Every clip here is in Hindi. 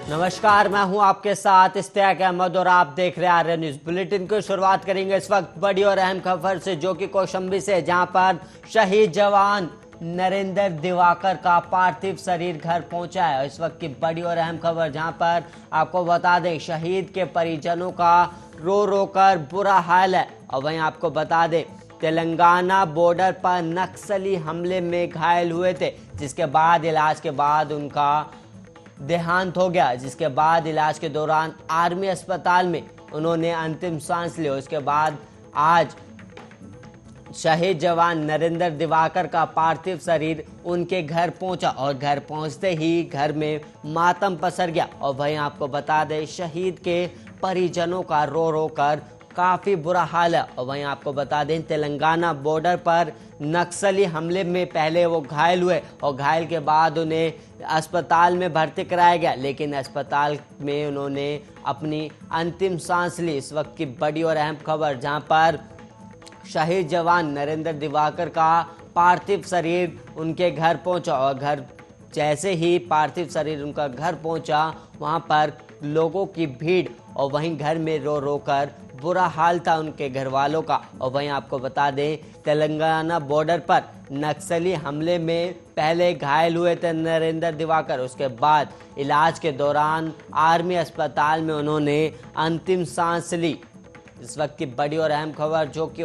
नमस्कार, मैं हूं आपके साथ इश्तियाक अहमद और आप देख रहे हैं आर्य न्यूज बुलेटिन की शुरुआत करेंगे इस वक्त बड़ी और अहम खबर से, जो कि कौशाम्बी से, जहां पर शहीद जवान नरेंद्र दिवाकर का पार्थिव शरीर घर पहुंचा है। इस वक्त की बड़ी और अहम खबर, जहां पर आपको बता दें शहीद के परिजनों का रो रो कर बुरा हाल है। और वहीं आपको बता दें तेलंगाना बॉर्डर पर नक्सली हमले में घायल हुए थे, जिसके बाद इलाज के बाद उनका देहांत हो गया। जिसके बाद इलाज के दौरान आर्मी अस्पताल में उन्होंने अंतिम सांस ली। उसके बाद आज शहीद जवान नरेंद्र दिवाकर का पार्थिव शरीर उनके घर पहुंचा और घर पहुंचते ही घर में मातम पसर गया। और वहीं आपको बता दें शहीद के परिजनों का रो रो कर काफ़ी बुरा हाल है। और वहीं आपको बता दें तेलंगाना बॉर्डर पर नक्सली हमले में पहले वो घायल हुए और घायल के बाद उन्हें अस्पताल में भर्ती कराया गया, लेकिन अस्पताल में उन्होंने अपनी अंतिम सांस ली। इस वक्त की बड़ी और अहम खबर, जहां पर शहीद जवान नरेंद्र दिवाकर का पार्थिव शरीर उनके घर पहुंचा और घर जैसे ही पार्थिव शरीर उनका घर पहुंचा, वहां पर लोगों की भीड़ और वहीं घर में रो रो कर बुरा हाल था उनके घर वालों का। और वहीं आपको बता दें तेलंगाना बॉर्डर पर नक्सली हमले में पहले घायल हुए थे नरेंद्र दिवाकर। उसके बाद इलाज के दौरान आर्मी अस्पताल में उन्होंने अंतिम सांस ली। इस वक्त की बड़ी और अहम खबर जो कि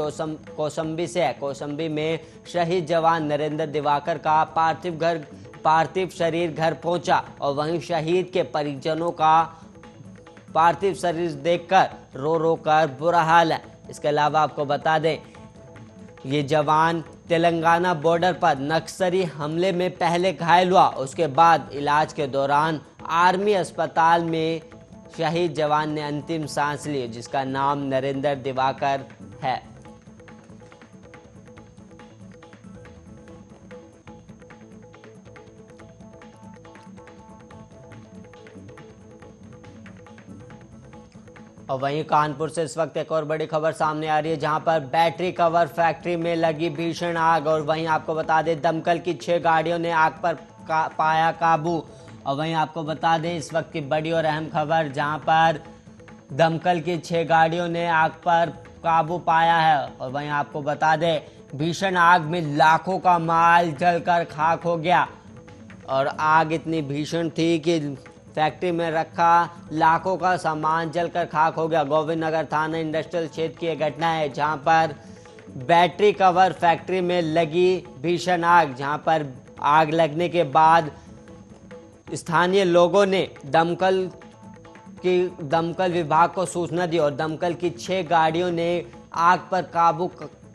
कौशाम्बी से है। कौशाम्बी में शहीद जवान नरेंद्र दिवाकर का पार्थिव शरीर घर पहुंचा और वहीं शहीद के परिजनों का पार्थिव शरीर देखकर रो रो कर बुरा हाल है। इसके अलावा आपको बता दें ये जवान तेलंगाना बॉर्डर पर नक्सली हमले में पहले घायल हुआ, उसके बाद इलाज के दौरान आर्मी अस्पताल में शहीद जवान ने अंतिम सांस ली, जिसका नाम नरेंद्र दिवाकर है। और वहीं कानपुर से इस वक्त एक और बड़ी खबर सामने आ रही है, जहां पर बैटरी कवर फैक्ट्री में लगी भीषण आग। और वहीं आपको बता दें दमकल की 6 गाड़ियों ने आग पर पाया काबू। और वहीं आपको बता दें इस वक्त की बड़ी और अहम खबर, जहां पर दमकल की 6 गाड़ियों ने आग पर काबू पाया है। और वहीं आपको बता दें भीषण आग में लाखों का माल जलकर खाक हो गया। और आग इतनी भीषण थी कि फैक्ट्री में रखा लाखों का सामान जलकर खाक हो गया। गोविंद नगर थाना इंडस्ट्रियल क्षेत्र की घटना है, जहां पर बैटरी कवर फैक्ट्री में लगी भीषण आग, जहां पर आग लगने के बाद स्थानीय लोगों ने दमकल विभाग को सूचना दी और दमकल की 6 गाड़ियों ने आग पर काबू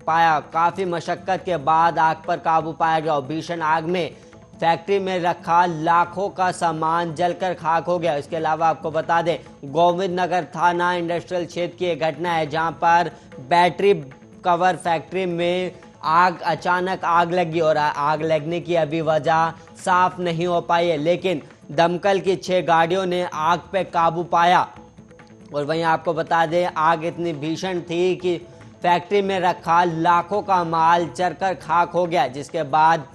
पाया। काफ़ी मशक्कत के बाद आग पर काबू पाया गया और भीषण आग में फैक्ट्री में रखा लाखों का सामान जलकर खाक हो गया। इसके अलावा आपको बता दें गोविंद नगर थाना इंडस्ट्रियल क्षेत्र की एक घटना है, जहां पर बैटरी कवर फैक्ट्री में अचानक आग लगी और आग लगने की अभी वजह साफ नहीं हो पाई है, लेकिन दमकल की 6 गाड़ियों ने आग पे काबू पाया। और वहीं आपको बता दें आग इतनी भीषण थी कि फैक्ट्री में रखा लाखों का माल जलकर खाक हो गया। जिसके बाद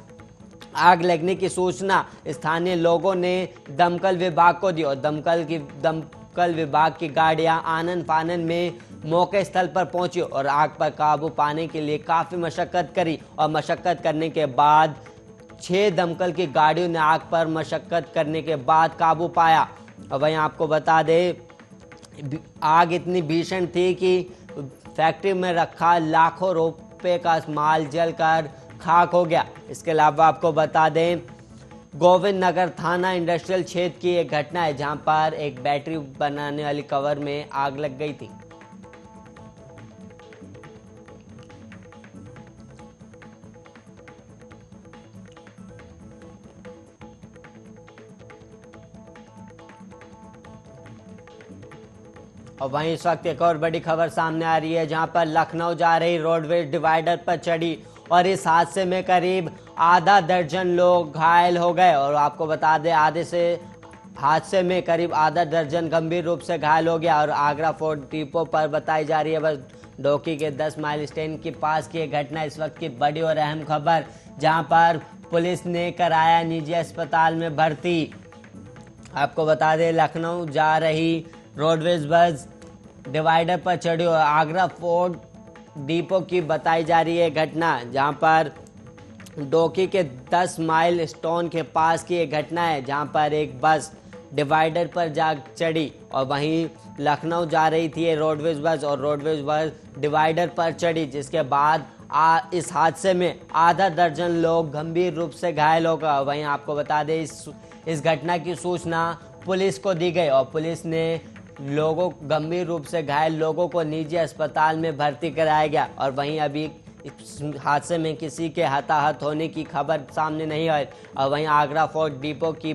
आग लगने की सूचना स्थानीय लोगों ने दमकल विभाग को दी और दमकल विभाग की गाड़ियां आनन फानन में मौके स्थल पर पहुंची और आग पर काबू पाने के लिए काफ़ी मशक्कत करी। और मशक्कत करने के बाद 6 दमकल की गाड़ियों ने आग पर मशक्कत करने के बाद काबू पाया। और वहीं आपको बता दें आग इतनी भीषण थी कि फैक्ट्री में रखा लाखों रुपए का माल जलकर खाक हो गया। इसके अलावा आपको बता दें गोविंद नगर थाना इंडस्ट्रियल क्षेत्र की एक घटना है, जहां पर एक बैटरी बनाने वाली कवर में आग लग गई थी। और वहीं इस वक्त एक और बड़ी खबर सामने आ रही है, जहां पर लखनऊ जा रही रोडवेज डिवाइडर पर चढ़ी और इस हादसे में करीब आधा दर्जन लोग घायल हो गए। और आपको बता दें हादसे में करीब आधा दर्जन गंभीर रूप से घायल हो गया। और आगरा फोर्ट डिपो पर बताई जा रही है बस डोकी के 10 माइल स्टैंड के पास की घटना इस वक्त की बड़ी और अहम खबर, जहां पर पुलिस ने कराया निजी अस्पताल में भर्ती। आपको बता दें, लखनऊ जा रही रोडवेज बस डिवाइडर पर चढ़ी और आगरा फोर्ट डिपो की बताई जा रही है घटना, जहां पर डोकी के 10 माइल स्टोन के पास की एक घटना है, जहां पर एक बस डिवाइडर पर जा चढ़ी और वहीं लखनऊ जा रही थी ये रोडवेज बस और रोडवेज बस डिवाइडर पर चढ़ी, जिसके बाद इस हादसे में आधा दर्जन लोग गंभीर रूप से घायल हो गए। वहीं आपको बता दें, इस घटना की सूचना पुलिस को दी गई और पुलिस ने गंभीर रूप से घायल लोगों को निजी अस्पताल में भर्ती कराया गया। और वहीं अभी इस हादसे में किसी के हताहत होने की खबर सामने नहीं आई। और वहीं आगरा फोर्ट डिपो की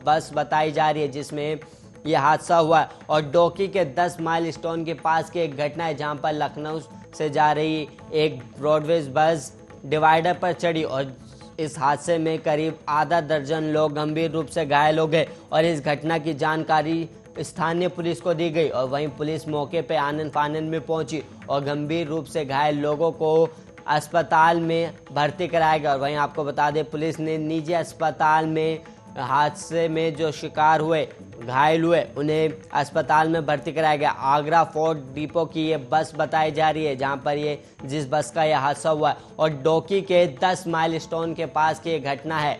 बस बताई जा रही है जिसमें यह हादसा हुआ है और डोकी के 10 माइल स्टोन के पास की एक घटना है, जहां पर लखनऊ से जा रही एक रोडवेज बस डिवाइडर पर चढ़ी और इस हादसे में करीब आधा दर्जन लोग गंभीर रूप से घायल हो गए। और इस घटना की जानकारी स्थानीय पुलिस को दी गई और वहीं पुलिस मौके पर आनन फानन में पहुंची और गंभीर रूप से घायल लोगों को अस्पताल में भर्ती कराया गया। और वहीं आपको बता दें, पुलिस ने निजी अस्पताल में हादसे में जो शिकार हुए, घायल हुए, उन्हें अस्पताल में भर्ती कराया गया। आगरा फोर्ट डिपो की ये बस बताई जा रही है, जहां पर ये जिस बस का यह हादसा हुआ है और डोकी के 10 माइल स्टोन के पास की ये घटना है।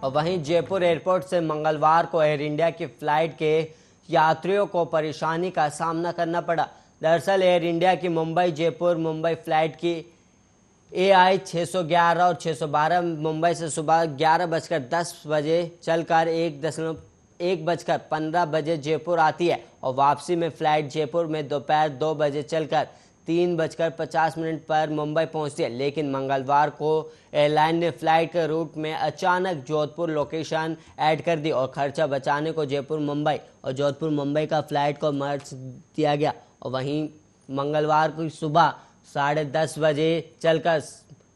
और वहीं जयपुर एयरपोर्ट से मंगलवार को एयर इंडिया की फ्लाइट के यात्रियों को परेशानी का सामना करना पड़ा। दरअसल एयर इंडिया की मुंबई जयपुर मुंबई फ्लाइट की AI 611 और 612 मुंबई से सुबह 11:10 बजे चलकर 1:15 बजे जयपुर आती है और वापसी में फ्लाइट जयपुर में दोपहर 2 बजे चलकर 3:50 पर मुंबई पहुंचती है। लेकिन मंगलवार को एयरलाइन ने फ्लाइट के रूट में अचानक जोधपुर लोकेशन ऐड कर दी और खर्चा बचाने को जयपुर मुंबई और जोधपुर मुंबई का फ्लाइट को मर्ज दिया गया। और वहीं मंगलवार को सुबह 10:30 बजे चलकर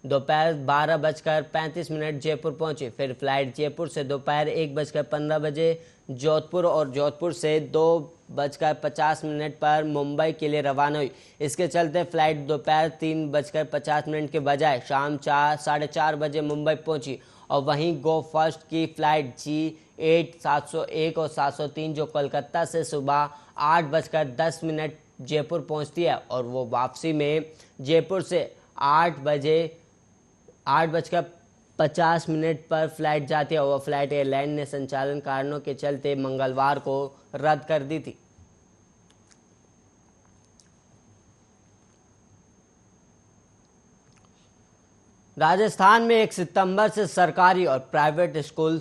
दोपहर 12:35 जयपुर पहुंची। फिर फ्लाइट जयपुर से दोपहर 1:15 बजे जोधपुर और जोधपुर से 2:50 पर मुंबई के लिए रवाना हुई। इसके चलते फ्लाइट दोपहर 3:50 के बजाय शाम 4:30 बजे मुंबई पहुंची। और वहीं गो फर्स्ट की फ्लाइट G8 701 और 703 जो कोलकाता से सुबह 8:10 जयपुर पहुंचती है और वो वापसी में जयपुर से 8:50 पर फ्लाइट जाती है। वह फ्लाइट एयरलाइन ने संचालन कारणों के चलते मंगलवार को रद्द कर दी थी। राजस्थान में 1 सितंबर से सरकारी और प्राइवेट स्कूल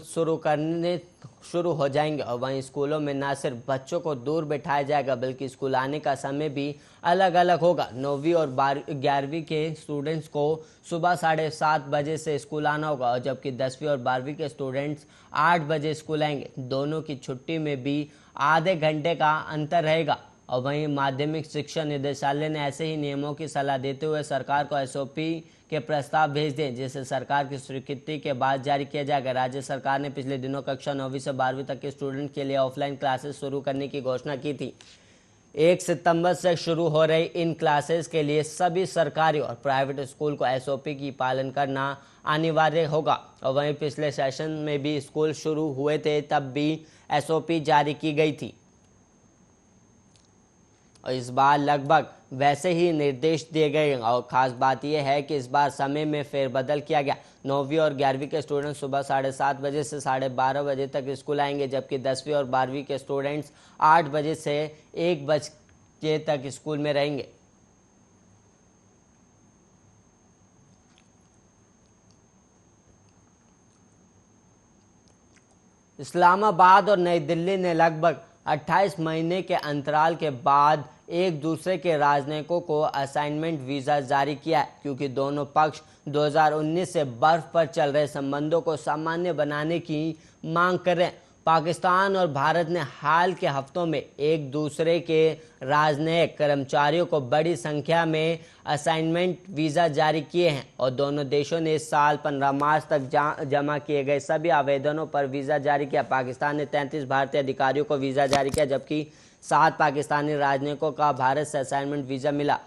शुरू हो जाएंगे और वहीं स्कूलों में न सिर्फ बच्चों को दूर बैठाया जाएगा बल्कि स्कूल आने का समय भी अलग अलग होगा। 9वीं और 11वीं के स्टूडेंट्स को सुबह 7:30 बजे से स्कूल आना होगा और जबकि 10वीं और 12वीं के स्टूडेंट्स 8 बजे स्कूल आएंगे। दोनों की छुट्टी में भी आधे घंटे का अंतर रहेगा। और वहीं माध्यमिक शिक्षा निदेशालय ने ऐसे ही नियमों की सलाह देते हुए सरकार को SOP के प्रस्ताव भेज दें, जिसे सरकार की स्वीकृति के बाद जारी किया जाएगा। राज्य सरकार ने पिछले दिनों कक्षा 9वीं से 12वीं तक के स्टूडेंट के लिए ऑफलाइन क्लासेस शुरू करने की घोषणा की थी। 1 सितंबर से शुरू हो रही इन क्लासेस के लिए सभी सरकारी और प्राइवेट स्कूल को SOP की पालन करना अनिवार्य होगा। और वहीं पिछले सेशन में भी स्कूल शुरू हुए थे, तब भी SOP जारी की गई थी और इस बार लगभग वैसे ही निर्देश दिए गए। और ख़ास बात यह है कि इस बार समय में फेरबदल किया गया। 9वीं और 11वीं के स्टूडेंट्स सुबह 7:30 बजे से 12:30 बजे तक स्कूल आएंगे, जबकि 10वीं और 12वीं के स्टूडेंट्स 8 बजे से 1 बजे तक स्कूल में रहेंगे। इस्लामाबाद और नई दिल्ली ने लगभग 28 महीने के अंतराल के बाद एक दूसरे के राजनयिकों को असाइनमेंट वीज़ा जारी किया है, क्योंकि दोनों पक्ष 2019 से बर्फ पर चल रहे संबंधों को सामान्य बनाने की मांग कर रहे हैं। पाकिस्तान और भारत ने हाल के हफ्तों में एक दूसरे के राजनयिक कर्मचारियों को बड़ी संख्या में असाइनमेंट वीज़ा जारी किए हैं और दोनों देशों ने इस साल 15 मार्च तक जमा किए गए सभी आवेदनों पर वीज़ा जारी किया। पाकिस्तान ने 33 भारतीय अधिकारियों को वीज़ा जारी किया, जबकि 7 पाकिस्तानी राजनयिकों का भारत से असाइनमेंट वीज़ा मिला।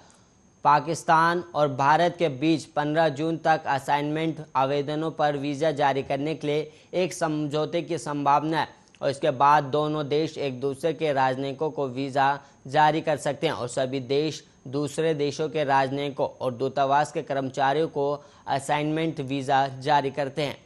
पाकिस्तान और भारत के बीच 15 जून तक असाइनमेंट आवेदनों पर वीज़ा जारी करने के लिए एक समझौते की संभावना है और इसके बाद दोनों देश एक दूसरे के राजनयिकों को वीज़ा जारी कर सकते हैं और सभी देश दूसरे देशों के राजनयिकों और दूतावास के कर्मचारियों को असाइनमेंट वीज़ा जारी करते हैं।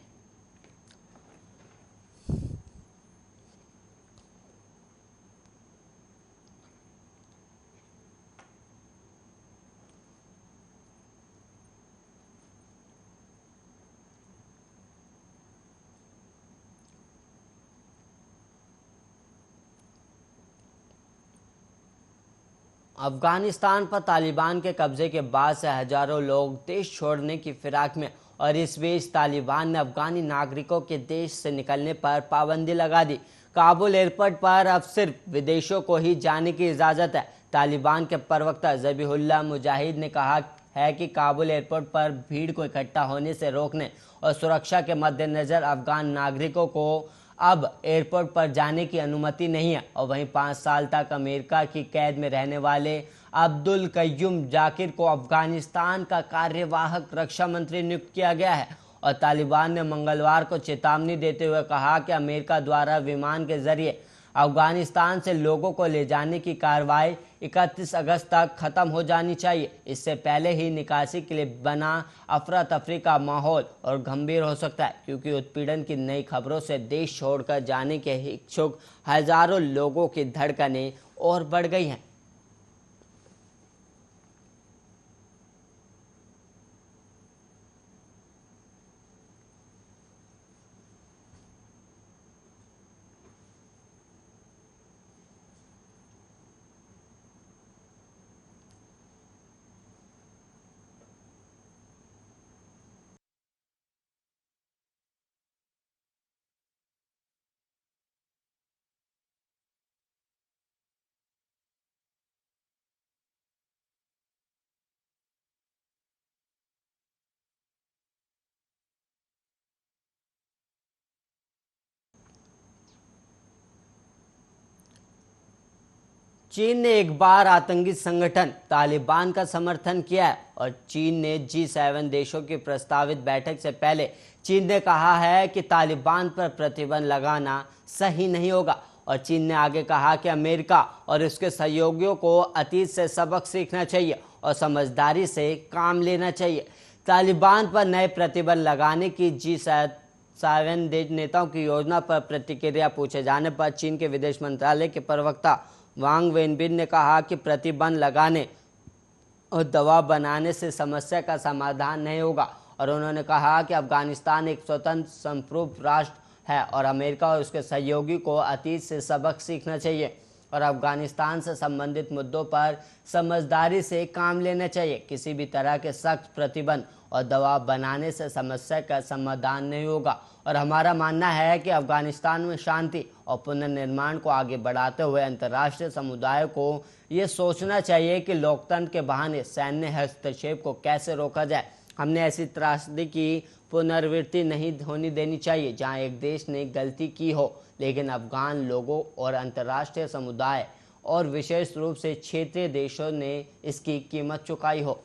अफगानिस्तान पर तालिबान के कब्जे के बाद से हजारों लोग देश छोड़ने की फिराक में और इस बीच तालिबान ने अफगानी नागरिकों के देश से निकलने पर पाबंदी लगा दी। काबुल एयरपोर्ट पर अब सिर्फ विदेशों को ही जाने की इजाज़त है। तालिबान के प्रवक्ता ज़बीहुल्लाह मुजाहिद ने कहा है कि काबुल एयरपोर्ट पर भीड़ को इकट्ठा होने से रोकने और सुरक्षा के मद्देनज़र अफगान नागरिकों को अब एयरपोर्ट पर जाने की अनुमति नहीं है। और वहीं 5 साल तक अमेरिका की कैद में रहने वाले अब्दुल कय्यूम जाकिर को अफगानिस्तान का कार्यवाहक रक्षा मंत्री नियुक्त किया गया है। और तालिबान ने मंगलवार को चेतावनी देते हुए कहा कि अमेरिका द्वारा विमान के जरिए अफगानिस्तान से लोगों को ले जाने की कार्रवाई 31 अगस्त तक खत्म हो जानी चाहिए। इससे पहले ही निकासी के लिए बना अफरा तफरी का माहौल और गंभीर हो सकता है, क्योंकि उत्पीड़न की नई खबरों से देश छोड़कर जाने के इच्छुक हजारों लोगों की धड़कनें और बढ़ गई हैं। चीन ने एक बार आतंकी संगठन तालिबान का समर्थन किया है और चीन ने G7 देशों की प्रस्तावित बैठक से पहले चीन ने कहा है कि तालिबान पर प्रतिबंध लगाना सही नहीं होगा। और चीन ने आगे कहा कि अमेरिका और उसके सहयोगियों को अतीत से सबक सीखना चाहिए और समझदारी से काम लेना चाहिए। तालिबान पर नए प्रतिबंध लगाने की G7 नेताओं की योजना पर प्रतिक्रिया पूछे जाने पर चीन के विदेश मंत्रालय के प्रवक्ता वांग वेनबिन ने कहा कि प्रतिबंध लगाने और दबाव बनाने से समस्या का समाधान नहीं होगा। और उन्होंने कहा कि अफगानिस्तान एक स्वतंत्र संप्रभु राष्ट्र है और अमेरिका और उसके सहयोगी को अतीत से सबक सीखना चाहिए और अफगानिस्तान से संबंधित मुद्दों पर समझदारी से काम लेना चाहिए। किसी भी तरह के सख्त प्रतिबंध और दबाव बनाने से समस्या का समाधान नहीं होगा। और हमारा मानना है कि अफगानिस्तान में शांति और पुनर्निर्माण को आगे बढ़ाते हुए अंतर्राष्ट्रीय समुदाय को ये सोचना चाहिए कि लोकतंत्र के बहाने सैन्य हस्तक्षेप को कैसे रोका जाए। हमने ऐसी त्रासदी की पुनरावृत्ति नहीं होनी देनी चाहिए जहां एक देश ने गलती की हो, लेकिन अफगान लोगों और अंतर्राष्ट्रीय समुदाय और विशेष रूप से क्षेत्रीय देशों ने इसकी कीमत चुकाई हो।